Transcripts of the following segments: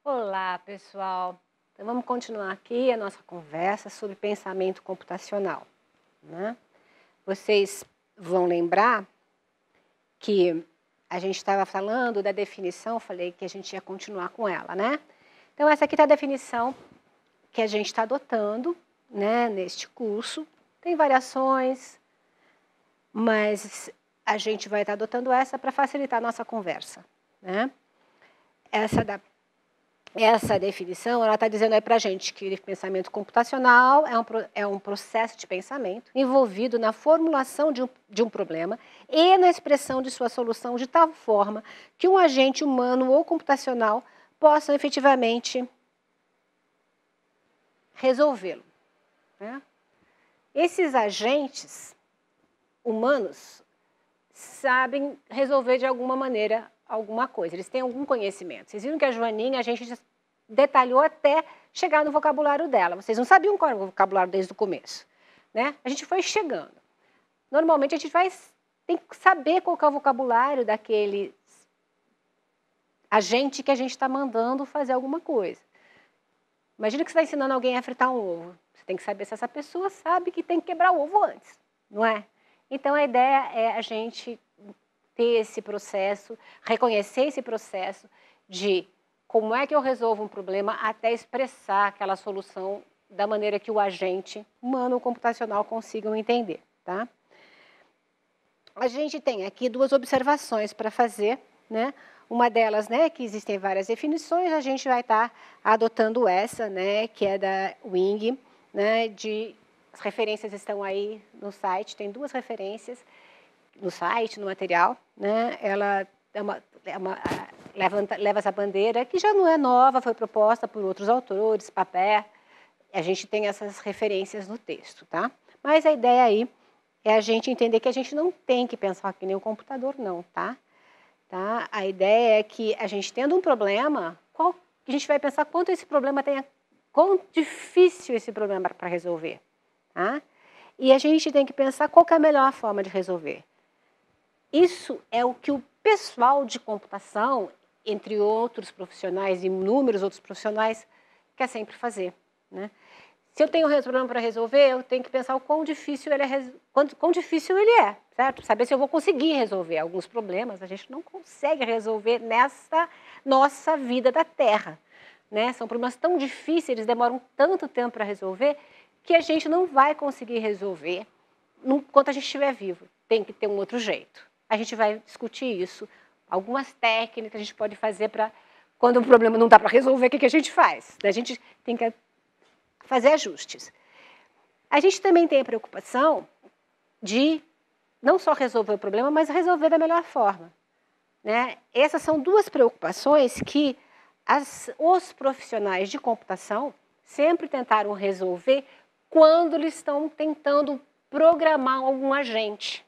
Olá, pessoal. Então, vamos continuar aqui a nossa conversa sobre pensamento computacional, né? Vocês vão lembrar que a gente estava falando da definição, falei que a gente ia continuar com ela, né? Então, essa aqui está a definição que a gente está adotando, né, neste curso. Tem variações, mas a gente vai estar adotando essa para facilitar a nossa conversa, né? Essa definição, ela está dizendo aí para a gente que o pensamento computacional é um processo de pensamento envolvido na formulação de um problema e na expressão de sua solução de tal forma que um agente humano ou computacional possa efetivamente resolvê-lo, né? Esses agentes humanos sabem resolver de alguma maneira alguma coisa, eles têm algum conhecimento. Vocês viram que a Joaninha, a gente detalhou até chegar no vocabulário dela. Vocês não sabiam qual era o vocabulário desde o começo, né? A gente foi chegando. Normalmente a gente tem que saber qual que é o vocabulário daquele agente que a gente está mandando fazer alguma coisa. Imagina que você está ensinando alguém a fritar um ovo. Você tem que saber se essa pessoa sabe que tem que quebrar o ovo antes, não é? Então a ideia é a gente ter esse processo, reconhecer esse processo de como é que eu resolvo um problema até expressar aquela solução da maneira que o agente humano ou computacional consigam entender, tá? A gente tem aqui duas observações para fazer, né? Uma delas, né, que existem várias definições, a gente vai estar adotando essa, né, que é da Wing, né, as referências estão aí no site, tem duas referências no site, no material, né? Ela leva essa bandeira, que já não é nova, foi proposta por outros autores, Papert, a gente tem essas referências no texto, tá? Mas a ideia aí é a gente entender que a gente não tem que pensar que nem o computador, não, tá? A ideia é que a gente tendo um problema, a gente vai pensar quanto difícil esse problema para resolver, tá? E a gente tem que pensar qual que é a melhor forma de resolver. Isso é o que o pessoal de computação, entre outros profissionais e inúmeros outros profissionais, quer sempre fazer, né? Se eu tenho um problema para resolver, eu tenho que pensar o quão difícil ele é, certo? Saber se eu vou conseguir resolver alguns problemas. A gente não consegue resolver nessa nossa vida da Terra, né? São problemas tão difíceis, eles demoram tanto tempo para resolver, que a gente não vai conseguir resolver enquanto a gente estiver vivo. Tem que ter um outro jeito. A gente vai discutir isso. Algumas técnicas a gente pode fazer para, quando o problema não dá para resolver, o que a gente faz? A gente tem que fazer ajustes. A gente também tem a preocupação de não só resolver o problema, mas resolver da melhor forma, né? Essas são duas preocupações que os profissionais de computação sempre tentaram resolver quando eles estão tentando programar algum agente.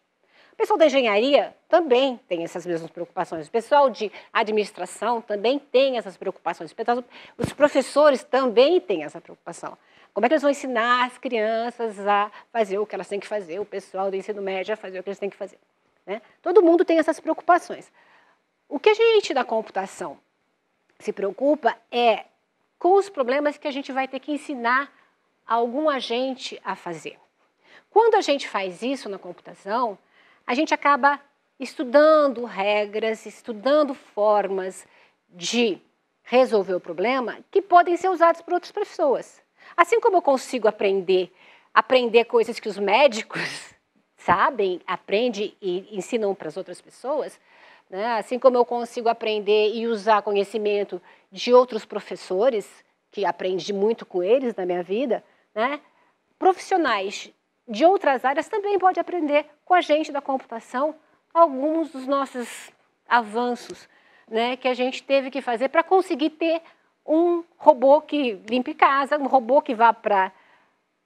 O pessoal da engenharia também tem essas mesmas preocupações. O pessoal de administração também tem essas preocupações. Os professores também têm essa preocupação. Como é que eles vão ensinar as crianças a fazer o que elas têm que fazer, o pessoal do ensino médio a fazer o que eles têm que fazer, né? Todo mundo tem essas preocupações. O que a gente da computação se preocupa é com os problemas que a gente vai ter que ensinar algum agente a fazer. Quando a gente faz isso na computação, a gente acaba estudando regras, estudando formas de resolver o problema que podem ser usadas por outras pessoas. Assim como eu consigo aprender coisas que os médicos sabem, aprendem e ensinam para as outras pessoas, né? Assim como eu consigo aprender e usar conhecimento de outros professores, que aprendi muito com eles na minha vida, né? Profissionais de outras áreas também podem aprender com a gente da computação alguns dos nossos avanços, né, que a gente teve que fazer para conseguir ter um robô que limpe casa, um robô que vá para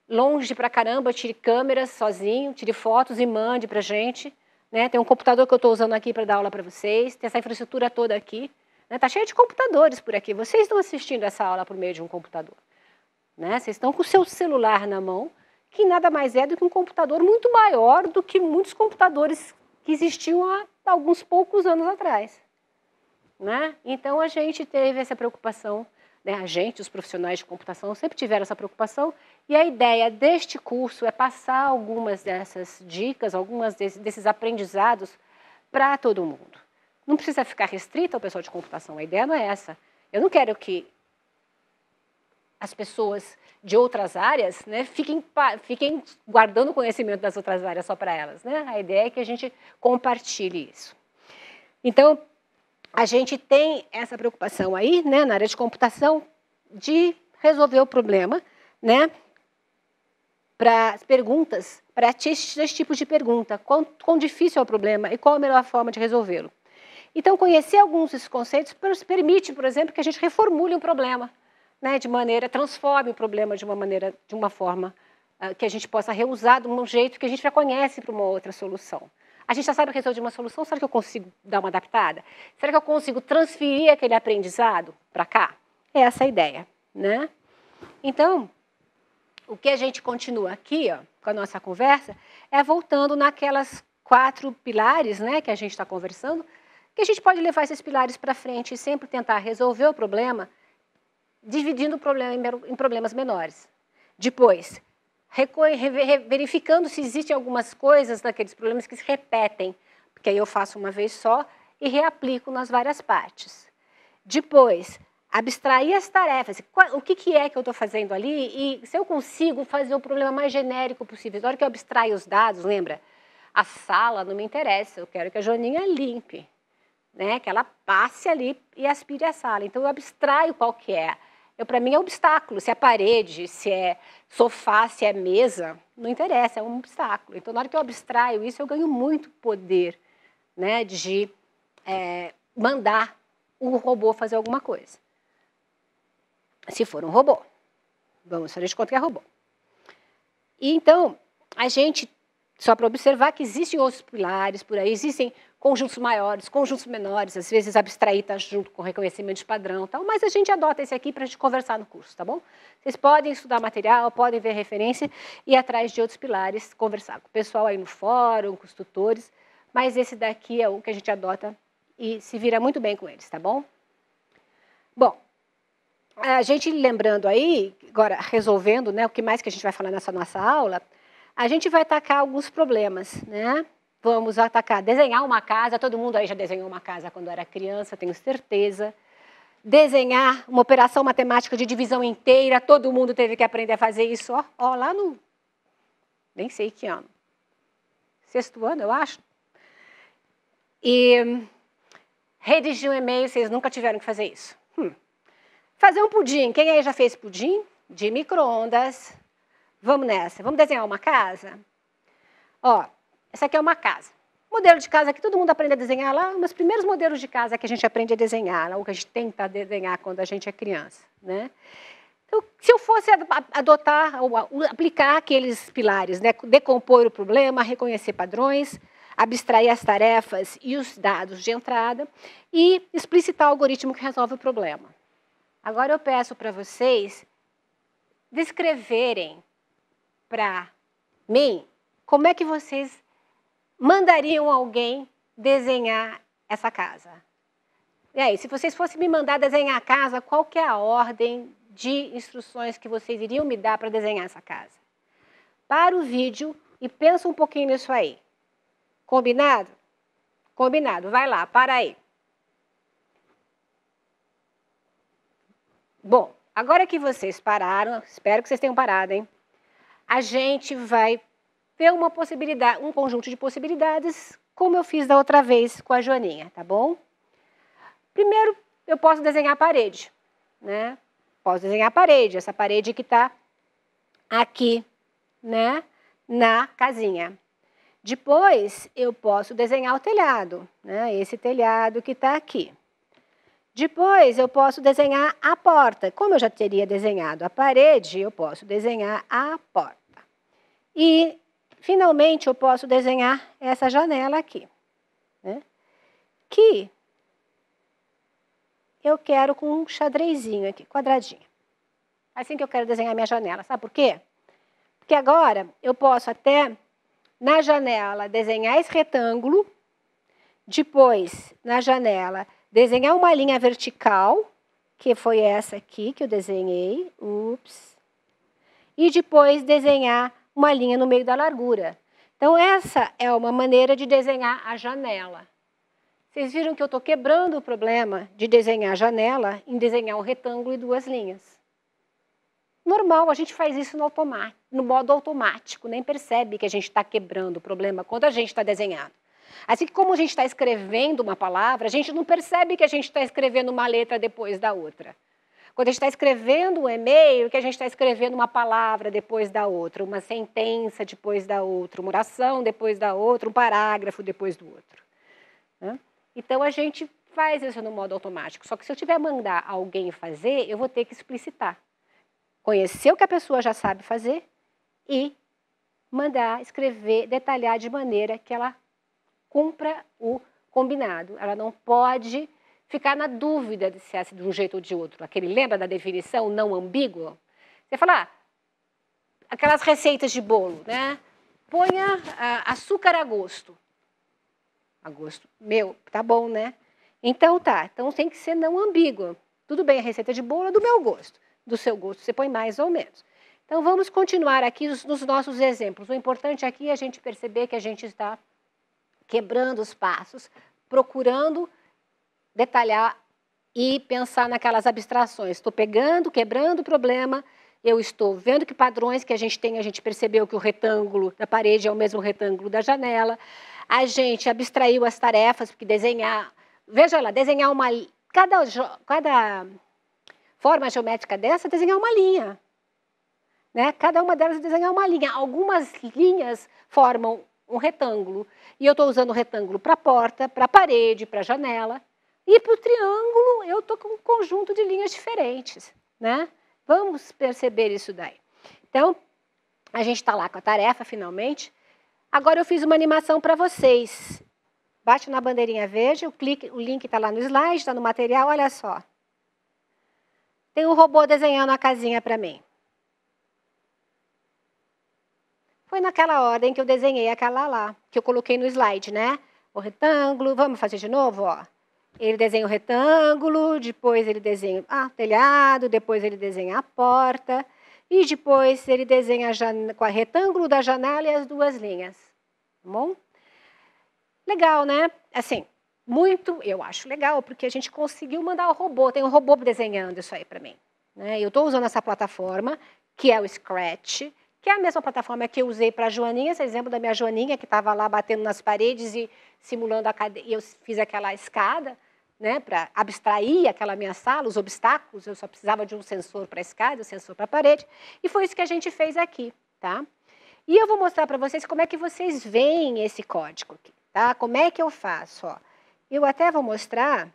longe pra caramba, tire câmeras sozinho, tire fotos e mande para a gente, né? Tem um computador que eu estou usando aqui para dar aula para vocês, tem essa infraestrutura toda aqui, né? Tá cheio de computadores por aqui. Vocês estão assistindo essa aula por meio de um computador, né? Vocês estão com o seu celular na mão, que nada mais é do que um computador muito maior do que muitos computadores que existiam há alguns poucos anos atrás. Né? Então, a gente teve essa preocupação, né? A gente, os profissionais de computação, sempre tiveram essa preocupação, e a ideia deste curso é passar algumas dessas dicas, algumas desses aprendizados para todo mundo. Não precisa ficar restrita ao pessoal de computação, a ideia não é essa. Eu não quero que as pessoas de outras áreas, né, fiquem guardando o conhecimento das outras áreas só para elas. Né? A ideia é que a gente compartilhe isso. Então, a gente tem essa preocupação aí, né, na área de computação, de resolver o problema, né, para as perguntas, para esse tipo de pergunta, quão difícil é o problema e qual a melhor forma de resolvê-lo. Então, conhecer alguns desses conceitos permite, por exemplo, que a gente reformule um problema, né, transforme o problema de uma forma que a gente possa reusar de um jeito que a gente já conhece para uma outra solução. A gente já sabe resolver uma solução, será que eu consigo dar uma adaptada? Será que eu consigo transferir aquele aprendizado para cá? É essa a ideia, né? Então, o que a gente continua aqui, ó, com a nossa conversa, é voltando naquelas 4 pilares, né, que a gente está conversando, que a gente pode levar esses pilares para frente e sempre tentar resolver o problema, dividindo o problema em problemas menores. Depois, verificando se existem algumas coisas naqueles problemas que se repetem, porque aí eu faço uma vez só e reaplico nas várias partes. Depois, abstrair as tarefas. O que é que eu estou fazendo ali e se eu consigo fazer o problema mais genérico possível. Na hora que eu abstraio os dados, lembra? A sala não me interessa, eu quero que a Joaninha limpe, né? Que ela passe ali e aspire a sala. Então, eu abstraio qual que é. Para mim é obstáculo, se é parede, se é sofá, se é mesa, não interessa, é um obstáculo. Então, na hora que eu abstraio isso, eu ganho muito poder, né, de mandar o robô fazer alguma coisa. Se for um robô. Vamos fazer de conta que é robô. E então, a gente, só para observar que existem outros pilares por aí, existem conjuntos maiores, conjuntos menores, às vezes abstrair está junto com reconhecimento de padrão, tal, mas a gente adota esse aqui para a gente conversar no curso, tá bom? Vocês podem estudar material, podem ver referência e ir atrás de outros pilares, conversar com o pessoal aí no fórum, com os tutores, mas esse daqui é o que a gente adota e se vira muito bem com eles, tá bom? Bom, a gente lembrando aí, agora resolvendo, né, o que mais que a gente vai falar nessa nossa aula, a gente vai atacar alguns problemas, né? Vamos atacar, desenhar uma casa, todo mundo aí já desenhou uma casa quando era criança, tenho certeza. Desenhar uma operação matemática de divisão inteira, todo mundo teve que aprender a fazer isso, ó lá no, nem sei que ano, 6º ano, eu acho. E redigir um e-mail, vocês nunca tiveram que fazer isso. Fazer um pudim, quem aí já fez pudim? De micro-ondas. Vamos nessa, vamos desenhar uma casa? Ó, essa aqui é uma casa. Modelo de casa que todo mundo aprende a desenhar lá, um dos primeiros modelos de casa que a gente aprende a desenhar, ou que a gente tenta desenhar quando a gente é criança, né? Então, se eu fosse adotar ou aplicar aqueles pilares, né, decompor o problema, reconhecer padrões, abstrair as tarefas e os dados de entrada e explicitar o algoritmo que resolve o problema. Agora eu peço para vocês descreverem para mim como é que vocês mandariam alguém desenhar essa casa. E aí, se vocês fossem me mandar desenhar a casa, qual que é a ordem de instruções que vocês iriam me dar para desenhar essa casa? Para o vídeo e pensa um pouquinho nisso aí. Combinado? Combinado. Vai lá, para aí. Bom, agora que vocês pararam, espero que vocês tenham parado, hein? A gente vai ver uma possibilidade, um conjunto de possibilidades, como eu fiz da outra vez com a Joaninha, tá bom? Primeiro, eu posso desenhar a parede, né? Posso desenhar a parede, essa parede que está aqui, né? Na casinha. Depois, eu posso desenhar o telhado, né? Esse telhado que está aqui. Depois, eu posso desenhar a porta. Como eu já teria desenhado a parede, eu posso desenhar a porta. E, finalmente, eu posso desenhar essa janela aqui, né? Que eu quero com um xadrezinho aqui, quadradinho. Assim que eu quero desenhar minha janela. Sabe por quê? Porque agora eu posso até, na janela, desenhar esse retângulo, depois, na janela, desenhar uma linha vertical, que foi essa aqui que eu desenhei, e depois desenhar uma linha no meio da largura. Então, essa é uma maneira de desenhar a janela. Vocês viram que eu estou quebrando o problema de desenhar a janela em desenhar um retângulo e duas linhas. Normal, a gente faz isso no modo automático, nem percebe que a gente está quebrando o problema quando a gente está desenhando. Assim como a gente está escrevendo uma palavra, a gente não percebe que a gente está escrevendo uma letra depois da outra. Quando a gente está escrevendo um e-mail, que a gente está escrevendo uma palavra depois da outra, uma sentença depois da outra, uma oração depois da outra, um parágrafo depois do outro. Né? Então, a gente faz isso no modo automático. Só que se eu tiver mandar alguém fazer, eu vou ter que explicitar. Conhecer o que a pessoa já sabe fazer e mandar escrever, detalhar de maneira que ela cumpra o combinado. Ela não pode ficar na dúvida de se é de um jeito ou de outro. Lembra da definição não ambígua? Você fala, aquelas receitas de bolo, né? Ponha açúcar a gosto. A gosto meu, tá bom, né? Então tá, então tem que ser não ambígua. Tudo bem, a receita de bolo é do meu gosto. Do seu gosto, você põe mais ou menos. Então vamos continuar aqui nos nossos exemplos. O importante aqui é a gente perceber que a gente está quebrando os passos, procurando detalhar e pensar naquelas abstrações. Estou pegando, quebrando o problema, eu estou vendo que padrões que a gente tem, a gente percebeu que o retângulo da parede é o mesmo retângulo da janela, a gente abstraiu as tarefas, porque desenhar, veja lá, desenhar uma... Cada forma geométrica dessa, desenhar uma linha. Né? Cada uma delas desenhar uma linha. Algumas linhas formam um retângulo. E eu estou usando o retângulo para a porta, para a parede, para a janela. E para o triângulo, eu estou com um conjunto de linhas diferentes. Né? Vamos perceber isso daí. Então, a gente está lá com a tarefa, finalmente. Agora eu fiz uma animação para vocês. Bate na bandeirinha verde, o link está lá no slide, está no material, olha só. Tem um robô desenhando a casinha para mim. Foi naquela ordem que eu desenhei aquela lá, que eu coloquei no slide, né? O retângulo, vamos fazer de novo, ó. Ele desenha o retângulo, depois ele desenha o telhado, depois ele desenha a porta, e depois ele desenha com o retângulo da janela e as duas linhas. Tá bom? Legal, né? Assim, eu acho legal, porque a gente conseguiu mandar o robô, tem um robô desenhando isso aí para mim. Né? Eu estou usando essa plataforma, que é o Scratch, que é a mesma plataforma que eu usei para a Joaninha, esse exemplo da minha Joaninha, que estava lá batendo nas paredes e simulando a cadeira, e eu fiz aquela escada, né, para abstrair aquela minha sala, os obstáculos, eu só precisava de um sensor para a escada, um sensor para a parede, e foi isso que a gente fez aqui, tá? E eu vou mostrar para vocês como é que vocês veem esse código aqui, tá? Como é que eu faço, ó. Eu até vou mostrar,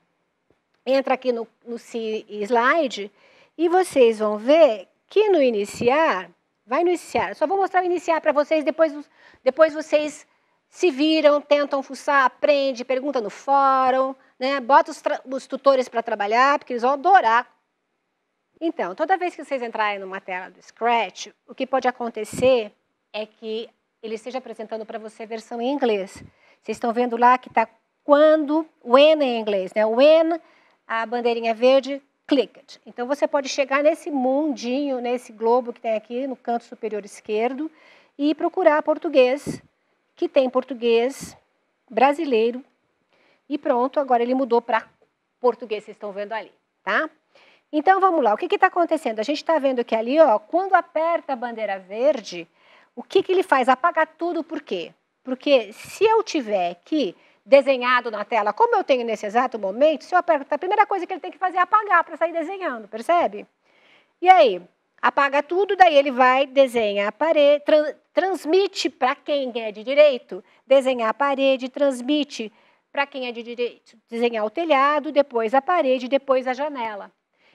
entra aqui no slide, e vocês vão ver que no iniciar, vai no iniciar, eu só vou mostrar o iniciar para vocês, depois vocês se viram, tentam fuçar, aprende, pergunta no fórum, né? Bota os tutores para trabalhar, porque eles vão adorar. Então, toda vez que vocês entrarem numa tela do Scratch, o que pode acontecer é que ele esteja apresentando para você a versão em inglês. Vocês estão vendo lá que está when em inglês, né? When, a bandeirinha verde, clicked. Então, você pode chegar nesse mundinho, nesse globo que tem aqui no canto superior esquerdo e procurar português, que tem português brasileiro. E pronto, agora ele mudou para português, vocês estão vendo ali, tá? Então, vamos lá. O que está acontecendo? A gente está vendo que ali, ó, quando aperta a bandeira verde, o que ele faz? Apaga tudo, por quê? Porque se eu tiver aqui desenhado na tela, como eu tenho nesse exato momento, se eu apertar, a primeira coisa que ele tem que fazer é apagar para sair desenhando, percebe? E aí, apaga tudo, daí ele vai desenhar a parede, transmite para quem é de direito, desenhar a parede, transmite para quem é de direito, desenhar o telhado, depois a parede, depois a janela.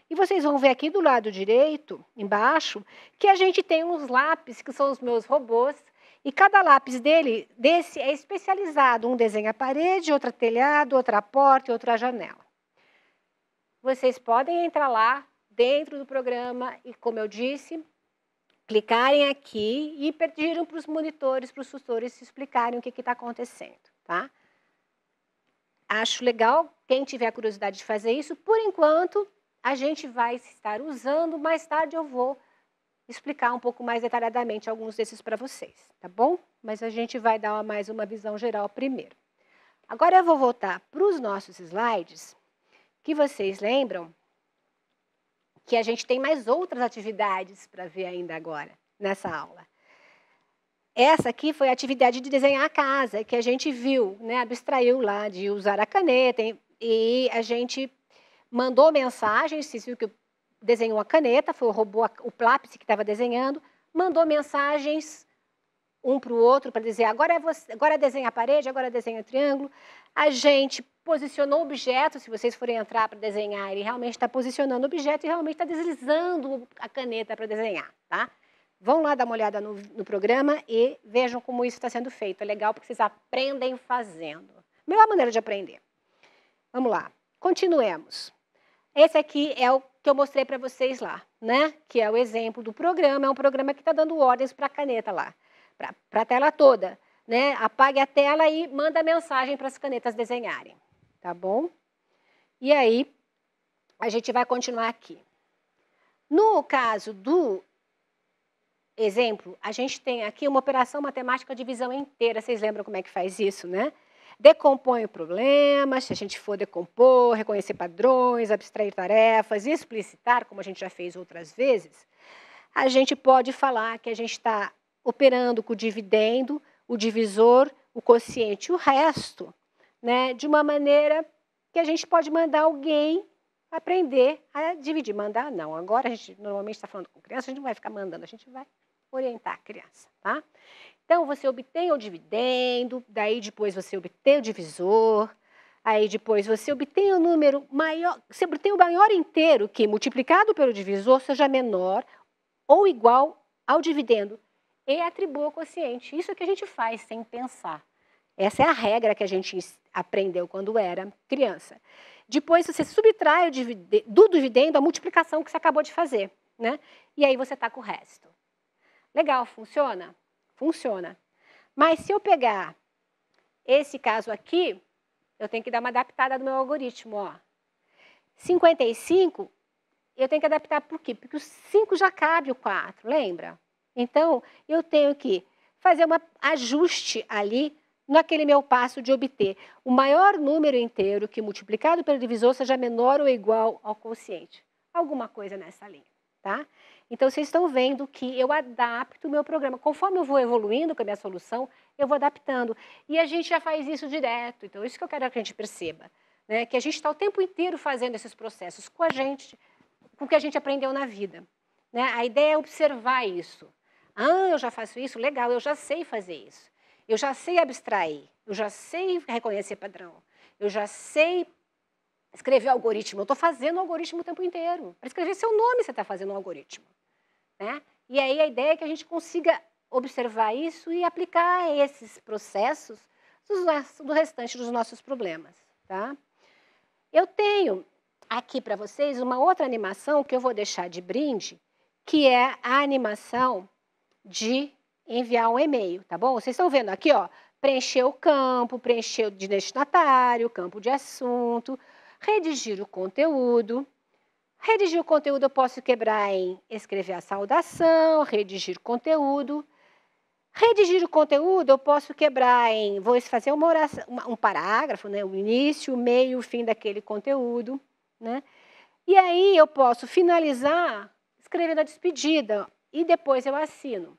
E vocês vão ver aqui do lado direito, embaixo, que a gente tem uns lápis, que são os meus robôs, e cada lápis desse é especializado. Um desenha a parede, outro telhado, outra porta e outra janela. Vocês podem entrar lá dentro do programa e, como eu disse, clicarem aqui e pediram para os monitores, para os tutores explicarem o que está acontecendo, tá? Acho legal, quem tiver curiosidade de fazer isso, por enquanto, a gente vai estar usando, mais tarde eu vou explicar um pouco mais detalhadamente alguns desses para vocês, tá bom? Mas a gente vai dar mais uma visão geral primeiro. Agora eu vou voltar para os nossos slides, que vocês lembram que a gente tem mais outras atividades para ver ainda agora, nessa aula. Essa aqui foi a atividade de desenhar a casa, que a gente viu, né, abstraiu lá de usar a caneta, e a gente mandou mensagens, vocês viram que desenhou a caneta, foi o robô, o lápis que estava desenhando, mandou mensagens um para o outro para dizer, agora desenha a parede, agora desenha o triângulo. A gente posicionou o objeto, se vocês forem entrar para desenhar, ele realmente está posicionando o objeto e realmente está deslizando a caneta para desenhar, tá? Vão lá dar uma olhada no programa e vejam como isso está sendo feito. É legal porque vocês aprendem fazendo. Melhor maneira de aprender. Vamos lá, continuemos. Esse aqui é o que eu mostrei para vocês lá, né? Que é o exemplo do programa. É um programa que está dando ordens para a caneta lá, para a tela toda, né? Apague a tela e manda mensagem para as canetas desenharem, tá bom? E aí, a gente vai continuar aqui. No caso do exemplo, a gente tem aqui uma operação matemática de divisão inteira. Vocês lembram como é que faz isso, né? Decompõe o problema, se a gente for decompor, reconhecer padrões, abstrair tarefas, explicitar, como a gente já fez outras vezes, a gente pode falar que a gente está operando com o dividendo, o divisor, o quociente e o resto, né, de uma maneira que a gente pode mandar alguém aprender a dividir. Mandar, não. Agora, a gente normalmente está falando com criança, a gente não vai ficar mandando, a gente vai orientar a criança, tá? Então, você obtém o dividendo, daí depois você obtém o divisor, aí depois você obtém o número maior, você obtém o maior inteiro que, multiplicado pelo divisor, seja menor ou igual ao dividendo e atribua o quociente. Isso é o que a gente faz sem pensar. Essa é a regra que a gente aprendeu quando era criança. Depois você subtrai do dividendo a multiplicação que você acabou de fazer, né? E aí você está com o resto. Legal, funciona? Funciona. Mas se eu pegar esse caso aqui, eu tenho que dar uma adaptada no meu algoritmo. Ó. 55, eu tenho que adaptar por quê? Porque o 5 já cabe o 4, lembra? Então, eu tenho que fazer um ajuste ali naquele meu passo de obter o maior número inteiro que multiplicado pelo divisor seja menor ou igual ao quociente. Alguma coisa nessa linha, tá? Então, vocês estão vendo que eu adapto o meu programa. Conforme eu vou evoluindo com a minha solução, eu vou adaptando. E a gente já faz isso direto. Então, isso que eu quero que a gente perceba. Né? Que a gente está o tempo inteiro fazendo esses processos com a gente, com o que a gente aprendeu na vida. Né? A ideia é observar isso. Ah, eu já faço isso? Legal, eu já sei fazer isso. Eu já sei abstrair. Eu já sei reconhecer padrão. Eu já sei escrever algoritmo. Eu estou fazendo o algoritmo o tempo inteiro. Para escrever seu nome, você está fazendo um algoritmo. Né? E aí a ideia é que a gente consiga observar isso e aplicar esses processos do restante dos nossos problemas. Tá? Eu tenho aqui para vocês uma outra animação que eu vou deixar de brinde, que é a animação de enviar um e-mail, tá bom? Vocês estão vendo aqui, ó, preencher o campo, preencher o de destinatário, campo de assunto, redigir o conteúdo. Redigir o conteúdo eu posso quebrar em escrever a saudação, redigir conteúdo. Redigir o conteúdo eu posso quebrar em, vou fazer uma oração, um parágrafo, né, o início, o meio, o fim daquele conteúdo. Né? E aí eu posso finalizar escrevendo a despedida e depois eu assino.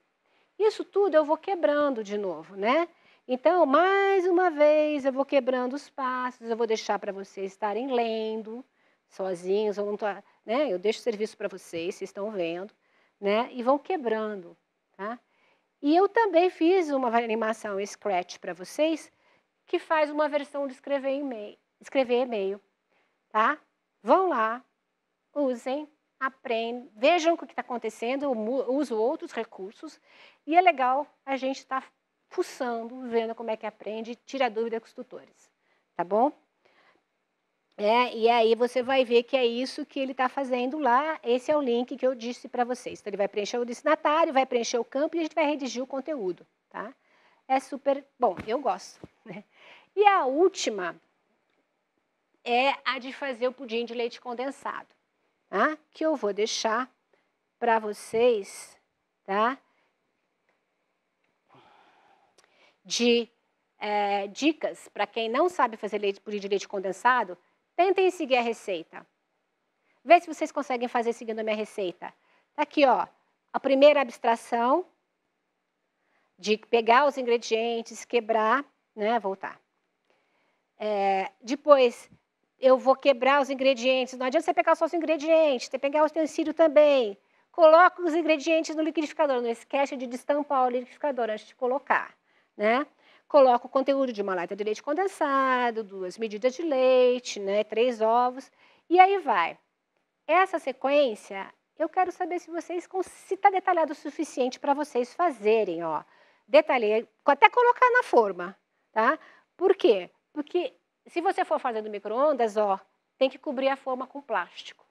Isso tudo eu vou quebrando de novo, né? Então, mais uma vez, eu vou quebrando os passos, eu vou deixar para vocês estarem lendo sozinhos, né? Eu deixo o serviço para vocês, vocês estão vendo, né? E vão quebrando, tá? E eu também fiz uma animação Scratch para vocês, que faz uma versão de escrever e-mail, tá? Vão lá, usem, aprendem, vejam o que está acontecendo, eu uso outros recursos, e é legal a gente estar fuçando, vendo como é que aprende, tira dúvida com os tutores, tá bom? E aí você vai ver que é isso que ele está fazendo lá. Esse é o link que eu disse para vocês. Então, ele vai preencher o destinatário, vai preencher o campo e a gente vai redigir o conteúdo. Tá? É super bom, eu gosto. Né? E a última é a de fazer o pudim de leite condensado, tá? Que eu vou deixar para vocês, tá? De dicas para quem não sabe fazer pudim de leite condensado, tentem seguir a receita. Vê se vocês conseguem fazer seguindo a minha receita. Tá aqui, ó, a primeira abstração de pegar os ingredientes, quebrar, né, voltar. Depois, eu vou quebrar os ingredientes. Não adianta você pegar só os ingredientes, tem que pegar o utensílio também. Coloca os ingredientes no liquidificador. Não esquece de destampar o liquidificador antes de colocar, né? Coloca o conteúdo de uma lata de leite condensado, 2 medidas de leite, né, 3 ovos, e aí vai. Essa sequência, eu quero saber se está detalhado o suficiente para vocês fazerem, ó. Detalhei, até colocar na forma, tá? Por quê? Porque se você for fazer no micro-ondas, ó, tem que cobrir a forma com plástico.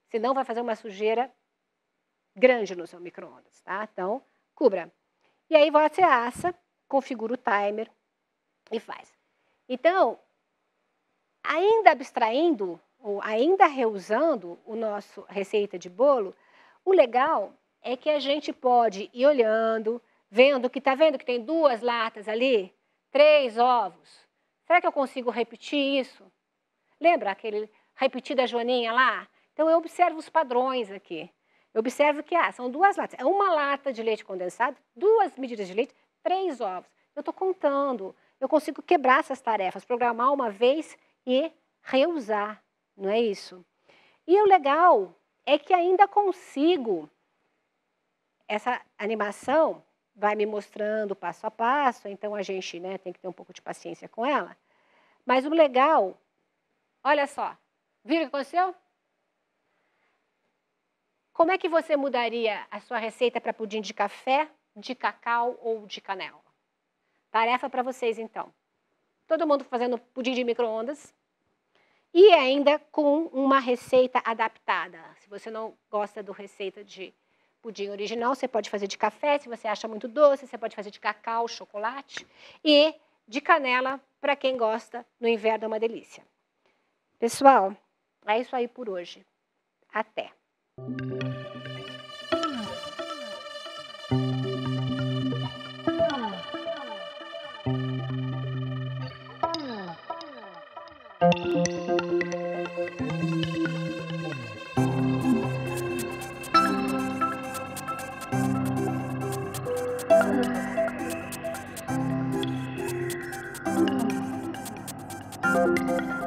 Senão vai fazer uma sujeira grande no seu micro-ondas, tá? Então, cubra. E aí você assa, configura o timer e faz. Então, ainda abstraindo, ou ainda reusando o nosso receita de bolo, o legal é que a gente pode ir olhando, vendo que tem 2 latas ali, 3 ovos. Será que eu consigo repetir isso? Lembra aquele repetir da Joaninha lá? Então, eu observo os padrões aqui. Eu observo que são 2 latas. É uma lata de leite condensado, 2 medidas de leite, 3 ovos. Eu estou contando. Eu consigo quebrar essas tarefas, programar uma vez e reusar. Não é isso? E o legal é que ainda consigo, essa animação vai me mostrando passo a passo, então a gente, né, tem que ter um pouco de paciência com ela. Mas o legal, olha só, viram o que aconteceu? Como é que você mudaria a sua receita para pudim de café, de cacau ou de canela? Tarefa para vocês, então. Todo mundo fazendo pudim de micro-ondas e ainda com uma receita adaptada. Se você não gosta do receita de pudim original, você pode fazer de café, se você acha muito doce, você pode fazer de cacau, chocolate. E de canela, para quem gosta, no inverno é uma delícia. Pessoal, é isso aí por hoje. Até! Thank you.